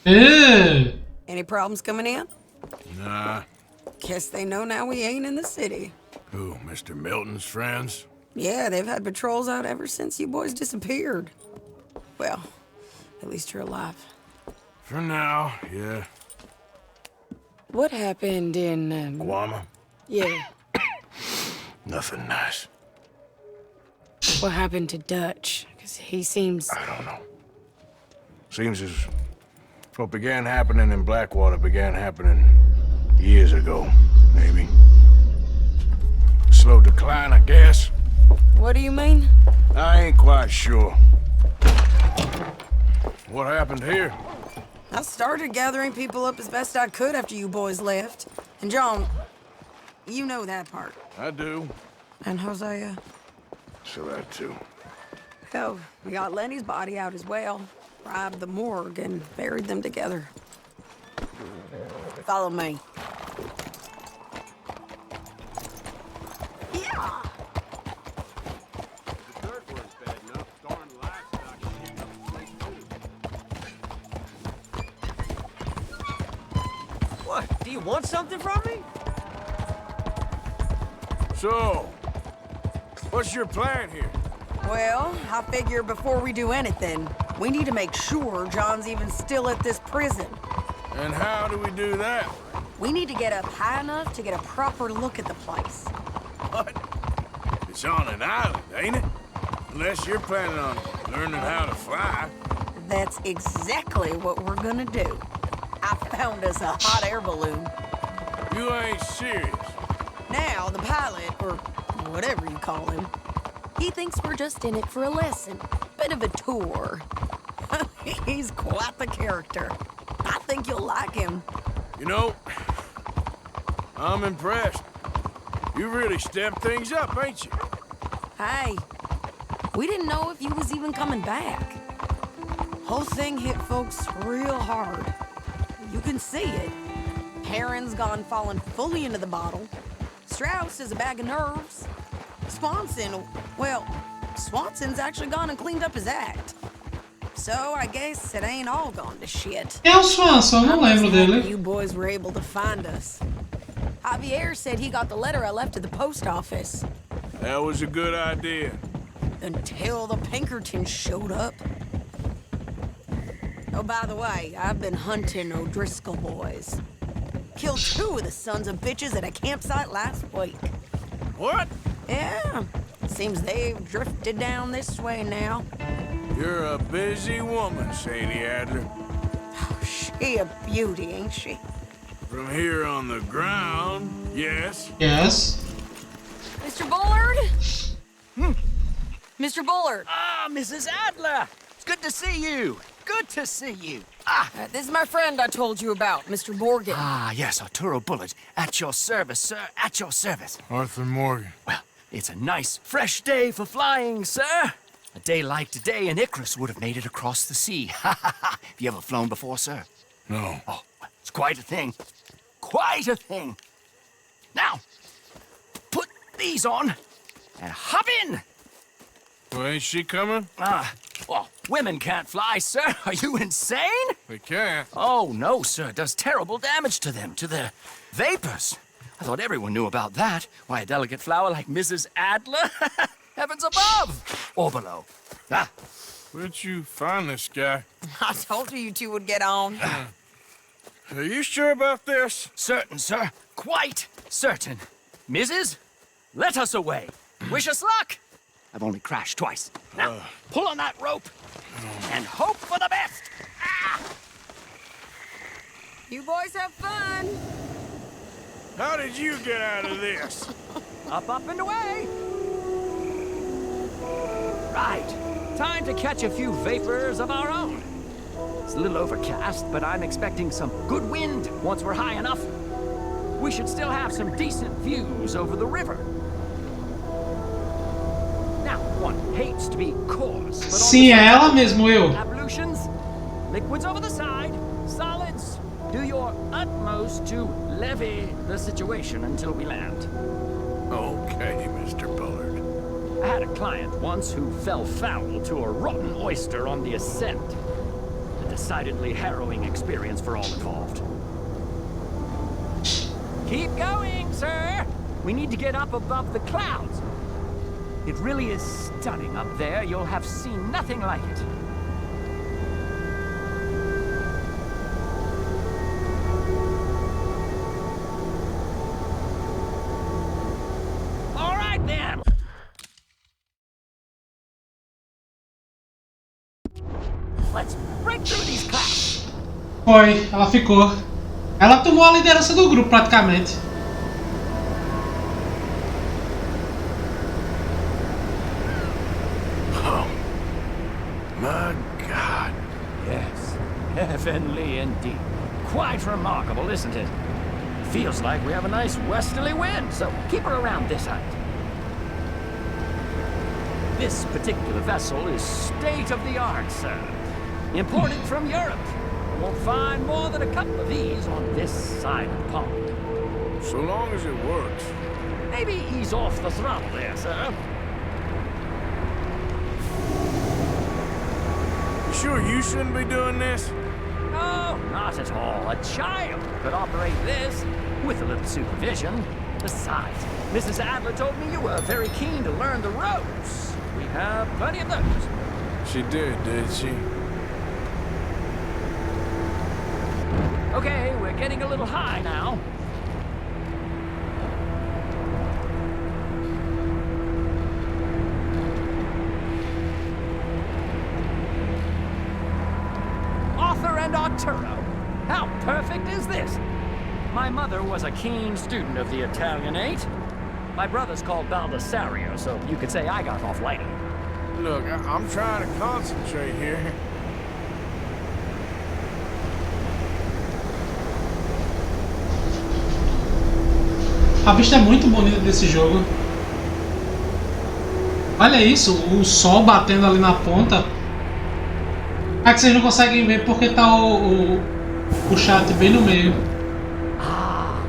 Ugh. Any problems coming in? Nah. Guess they know now we ain't in the city. Who, Mr. Milton's friends? Yeah, they've had patrols out ever since you boys disappeared. Well, at least you're alive. For now, yeah. What happened in, Guama? yeah, Nothing nice. what happened to Dutch? Because he seems... I don't know. Seems as what began happening in Blackwater began happening years ago, maybe. Slow decline, I guess. What do you mean? I ain't quite sure. What happened here? I started gathering people up as best I could after you boys left. And John, you know that part. I do. And Hosea? So that too. Hell, we got Lenny's body out as well. Robbed the morgue and buried them together. Follow me. Yeah. What? Do you want something from me? So, what's your plan here? Well, I figure before we do anything, we need to make sure John's even still at this prison. And how do we do that? We need to get up high enough to get a proper look at the place. What? It's on an island, ain't it? Unless you're planning on learning how to fly. That's exactly what we're gonna do. I found us a hot air balloon. You ain't serious. Now, the pilot, or whatever you call him, he thinks we're just in it for a lesson. Bit of a tour. He's quite the character. I think you'll like him. You know, I'm impressed. You really stepped things up, ain't you? Hey, we didn't know if you was even coming back. Whole thing hit folks real hard. You can see it. Heron's gone falling fully into the bottle. Strauss is a bag of nerves. Swanson, well, Swanson's actually gone and cleaned up his act. So I guess it ain't all gone to shit. Quem é o Swanson? Eu não lembro dele. You boys were able to find us. Javier said he got the letter I left at the post office. That was a good idea. Until the Pinkertons showed up. Oh, by the way, I've been hunting O'Driscoll boys. Killed 2 of the sons of bitches at a campsite last week. What? Yeah, seems they've drifted down this way now. You're a busy woman, Sadie Adler. She a beauty, ain't she? From here on the ground, yes. Yes. Mr. Bullard? Mr. Bullard. Ah, Mrs. Adler! It's good to see you. Good to see you. This is my friend I told you about, Mr. Morgan. Ah, yes, Arturo Bullard. At your service, sir. At your service. Arthur Morgan. Well, it's a nice, fresh day for flying, sir. A day like today, an Icarus would have made it across the sea. Ha ha ha. Have you ever flown before, sir? No. Oh, well, it's quite a thing. Quite a thing. Now, put these on and hop in. Well, ain't she coming? Well, women can't fly, sir. Are you insane? They can't. Oh, no, sir. It does terrible damage to them, to their vapors. I thought everyone knew about that. Why, a delicate flower like Mrs. Adler? Heavens above or below. Where'd you find this guy? I told you two would get on. Are you sure about this? Certain, sir. Quite certain. Mrs., let us away. Wish us luck. I've only crashed twice. Now, pull on that rope and hope for the best. You boys have fun. How did you get out of this? Up, up, and away. Right. Time to catch a few vapors of our own. It's a little overcast, but I'm expecting some good wind once we're high enough. We should still have some decent views over the river. Now, one hates to be coarse, but Sim, é ela mesmo, eu. ablutions, liquids over the side, solids. Do your utmost to levy the situation until we land. Okay, Mr. Bullard. I had a client once who fell foul to a rotten oyster on the ascent. The decidedly harrowing experience for all involved. Keep going, sir! We need to get up above the clouds. It really is stunning up there. You'll have seen nothing like it. All right, then! Let's break through these clouds. Foi, ela ficou. Ela tomou a liderança do grupo praticamente. Oh, my God. Yes, heavenly indeed. Quite remarkable, isn't it? Feels like we have a nice westerly wind, so keep her around this height. This particular vessel is state-of-the-art, sir. Imported from Europe. Won't find more than a couple of these on this side of the pond. So long as it works. Maybe ease off the throttle there, sir. You sure you shouldn't be doing this? No, not at all. A child could operate this with a little supervision. Besides, Mrs. Adler told me you were very keen to learn the ropes. We have plenty of those. She did she? Okay, we're getting a little high now. Arthur and Arturo. How perfect is this? My mother was a keen student of the Italianate. My brother's called Baldessario, so you could say I got off lighter. Look, I'm trying to concentrate here. A vista é muito bonita desse jogo. Olha isso, o sol batendo ali na ponta. É que vocês não conseguem ver porque tá o chat bem no meio. Ah,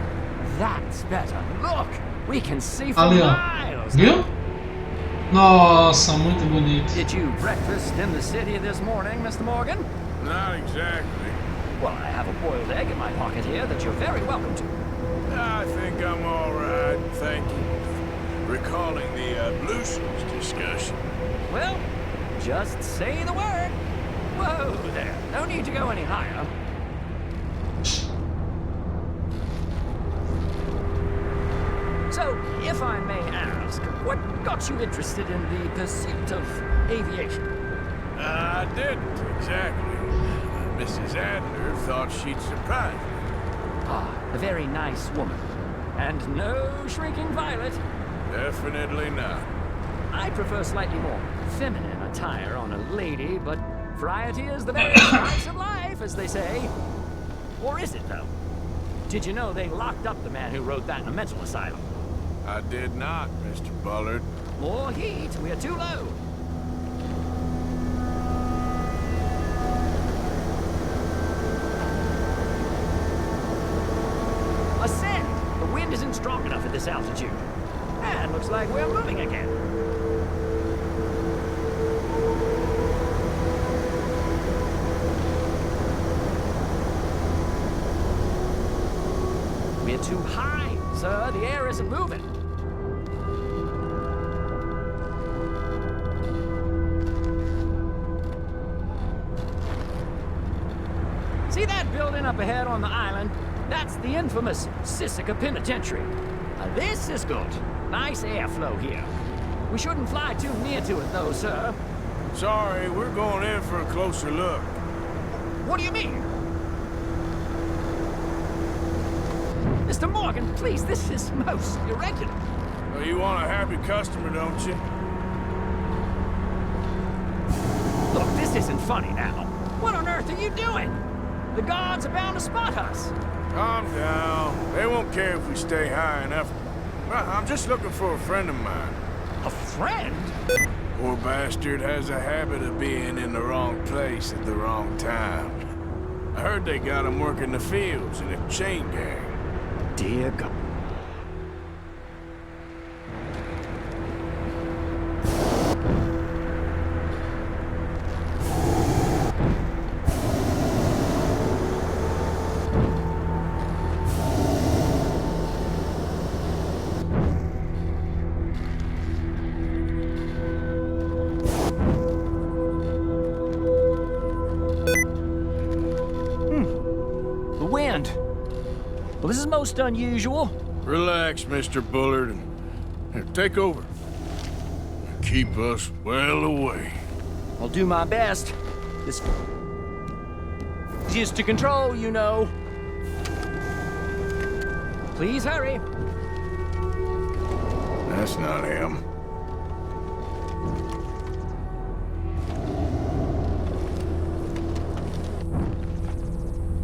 that's better. Look, we can see for Ali, ó. miles. Viu? Nossa, muito bonito. Did you breakfast in the city this morning, Mr. Morgan? Not exactly. Well, I have a boiled egg in my pocket here that you're very welcome to. I think I'm all right, thank you. Recalling the ablutions discussion. Well, just say the word. Whoa there. No need to go any higher. So, if I may ask, what got you interested in the pursuit of aviation? I didn't exactly. Mrs. Adler thought she'd surprise me. Ah, a very nice woman. And no shrinking violet. Definitely not. I prefer slightly more feminine attire on a lady, but variety is the very spice of life, as they say. Or is it, though? Did you know they locked up the man who wrote that in a mental asylum? I did not, Mr. Bullard. More heat, we're too low. Ascend! The wind isn't strong enough at this altitude. And looks like we're moving again. We're too high, sir. The air isn't moving. See that building up ahead on the island? That's the infamous Sisika Penitentiary. Now this is good. Nice airflow here. We shouldn't fly too near to it, though, sir. Sorry, we're going in for a closer look. What do you mean? Mr. Morgan, please, this is most irregular. Well, you want a happy customer, don't you? Look, this isn't funny now. What on earth are you doing? The guards are bound to spot us. Calm down. They won't care if we stay high enough. Well, I'm just looking for a friend of mine. A friend? Poor bastard has a habit of being in the wrong place at the wrong time. I heard they got him working the fields in a chain gang. Dear God. is most unusual. Relax, Mr. Bullard, and here, take over. Keep us well away. I'll do my best. This is to control, you know. Please hurry. That's not him.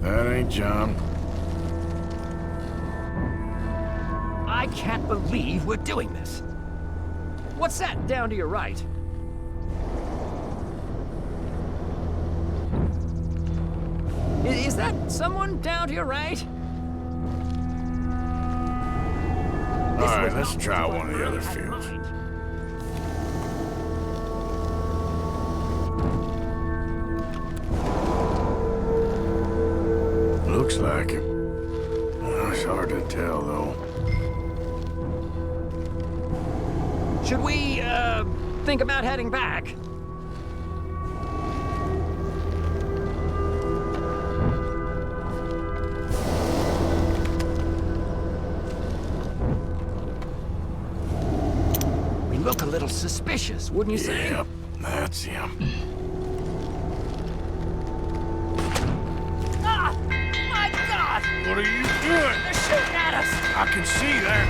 That ain't John. I can't believe we're doing this. What's that down to your right? Is that someone down to your right? All right, let's try one of the other fields. Looks like it. It's hard to tell, though. Should we, think about heading back? We look a little suspicious, wouldn't you say? Yep, that's him. Ah! My God! What are you doing? They're shooting at us! I can see that.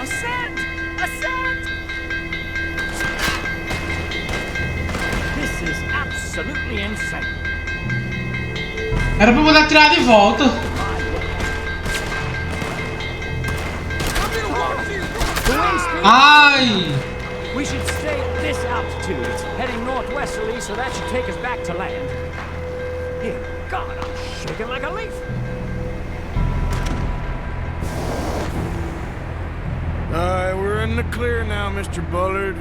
Ascend! Ascend! This is absolutely insane. Era pra poder tirar de volta. Ai! We should stay at this altitude. It's heading northwesterly, so that should take us back to land. Dear God, I'm shaking like a leaf. We're in the clear now, Mr. Bullard.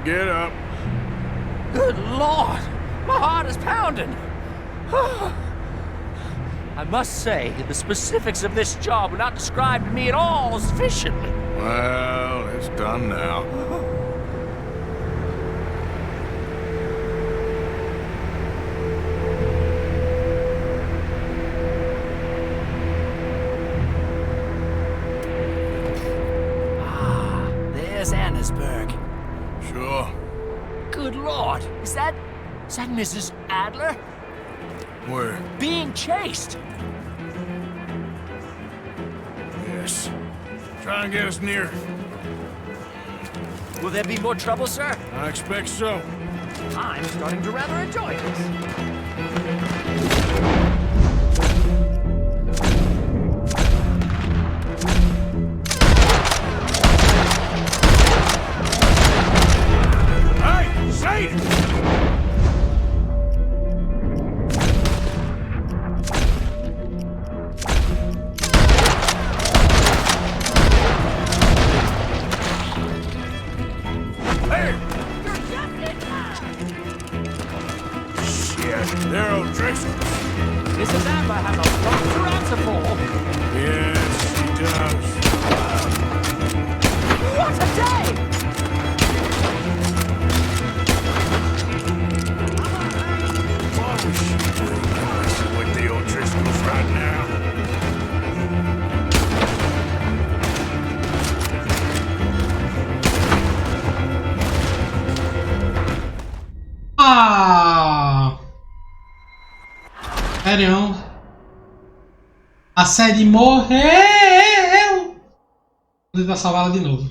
Get up. Good Lord, my heart is pounding. I must say, the specifics of this job were not described to me at all sufficiently. Well, it's done now. There's Annesburg. Sure. Good Lord, is that Mrs. Adler? Where? Being chased. Yes. Try and get us near. Will there be more trouble, sir? I expect so. I'm starting to rather enjoy this. Hey, say it! They're O'Driscoll. Mrs. Adler has a lot to answer for. Yes, she does. What a day! What was she doing messing with the O'Driscolls right now? Ah! Sério? A série morreu! Vou tentar salvar ela de novo.